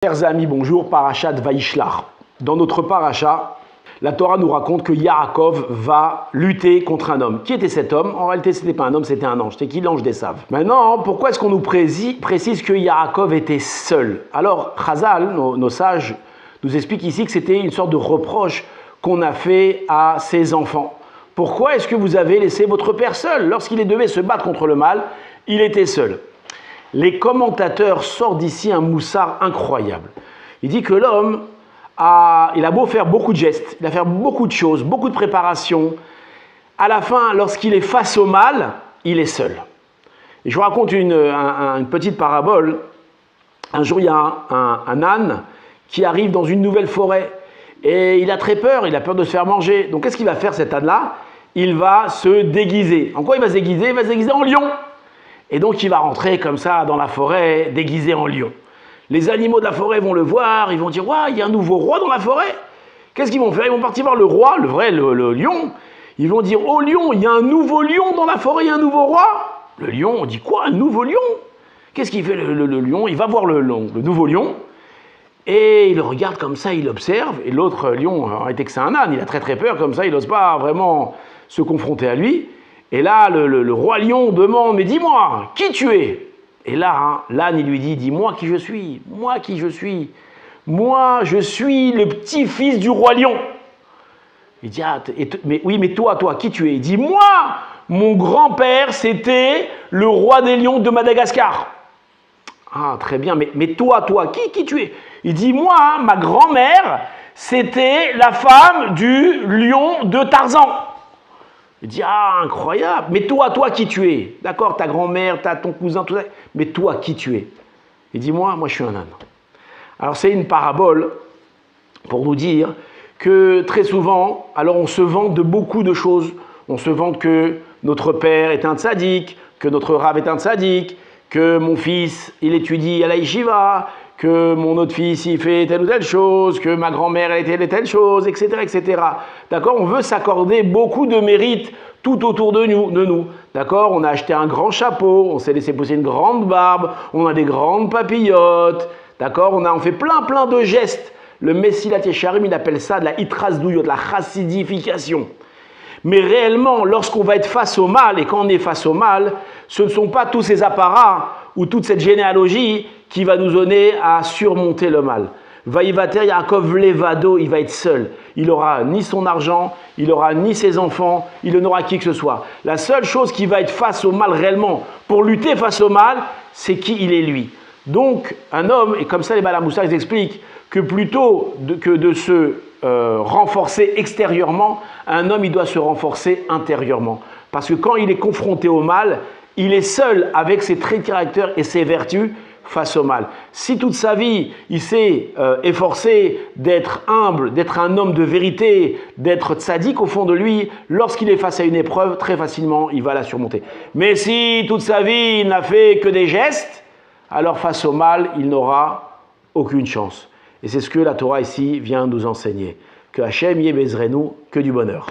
Chers amis, bonjour, Parashat Vaishlach. Dans notre paracha, la Torah nous raconte que Yaakov va lutter contre un homme. Qui était cet homme? En réalité, ce n'était pas un homme, c'était un ange. C'était qui? L'ange d'Esav. Maintenant, pourquoi est-ce qu'on nous précise que Yaakov était seul? Alors, Chazal, nos sages, nous expliquent ici que c'était une sorte de reproche qu'on a fait à ses enfants. Pourquoi est-ce que vous avez laissé votre père seul? Lorsqu'il devait se battre contre le mal, il était seul. Les commentateurs sortent d'ici un moussard incroyable. Il dit que l'homme, il a beau faire beaucoup de gestes, il a fait beaucoup de choses, beaucoup de préparations. À la fin, lorsqu'il est face au mal, il est seul. Et je vous raconte une petite parabole. Un jour, il y a un âne qui arrive dans une nouvelle forêt. Et il a très peur, il a peur de se faire manger. Donc qu'est-ce qu'il va faire cet âne-là? Il va se déguiser. En quoi il va se déguiser? Il va se déguiser en lion. Et donc, il va rentrer comme ça dans la forêt, déguisé en lion. Les animaux de la forêt vont le voir, ils vont dire « Ouah, il y a un nouveau roi dans la forêt !» Qu'est-ce qu'ils vont faire? Ils vont partir voir le roi, le lion. Ils vont dire « Oh lion, il y a un nouveau lion dans la forêt, il y a un nouveau roi !» Le lion, on dit « Quoi, un nouveau lion ?» Qu'est-ce qu'il fait le lion? Il va voir le nouveau lion, et il le regarde comme ça, il observe. Et l'autre lion, en réalité que c'est un âne, il a très très peur, comme ça, il n'ose pas vraiment se confronter à lui. Et là, le roi lion demande « Mais dis-moi, qui tu es ?» Et là, l'âne, il lui dit « Dis-moi qui je suis, moi qui je suis. Moi, je suis le petit-fils du roi lion. » Il dit « Ah, mais toi, qui tu es ?» Il dit « Moi, mon grand-père, c'était le roi des lions de Madagascar. » Ah, très bien, mais toi, qui tu es? Il dit « Moi, ma grand-mère, c'était la femme du lion de Tarzan. » Il dit « Ah, incroyable, mais toi, qui tu es? D'accord, ta grand-mère, ton cousin, tout ça, mais toi, qui tu es ?» Il dit « Moi, je suis un âne. » Alors, c'est une parabole pour nous dire que très souvent, alors on se vante de beaucoup de choses. On se vante que notre père est un tzaddik, que notre rav est un tzaddik, que mon fils, il étudie à la yeshiva, que mon autre fils, il fait telle ou telle chose, que ma grand-mère, elle était telle chose, etc., etc. D'accord? On veut s'accorder beaucoup de mérites tout autour de nous. D'accord? On a acheté un grand chapeau, on s'est laissé pousser une grande barbe, on a des grandes papillotes. D'accord? On fait plein de gestes. Le Messilat Yesharim, il appelle ça de la hitrasdouyot, de la chassidification. Mais réellement, lorsqu'on va être face au mal, et quand on est face au mal, ce ne sont pas tous ces apparats ou toute cette généalogie qui va nous donner à surmonter le mal. Vaïvater Yaakov Levado, il va être seul. Il n'aura ni son argent, il n'aura ni ses enfants, il n'aura qui que ce soit. La seule chose qui va être face au mal réellement, pour lutter face au mal, c'est qui il est lui. Donc, un homme, et comme ça les Balamoussa ils expliquent, que plutôt que de se renforcer extérieurement, un homme il doit se renforcer intérieurement. Parce que quand il est confronté au mal, il est seul avec ses traits de caractère et ses vertus face au mal. Si toute sa vie, il s'est efforcé d'être humble, d'être un homme de vérité, d'être tzaddik au fond de lui, lorsqu'il est face à une épreuve, très facilement, il va la surmonter. Mais si toute sa vie, il n'a fait que des gestes, alors face au mal, il n'aura aucune chance. Et c'est ce que la Torah ici vient nous enseigner. Que Hachem y bezrenu, que du bonheur.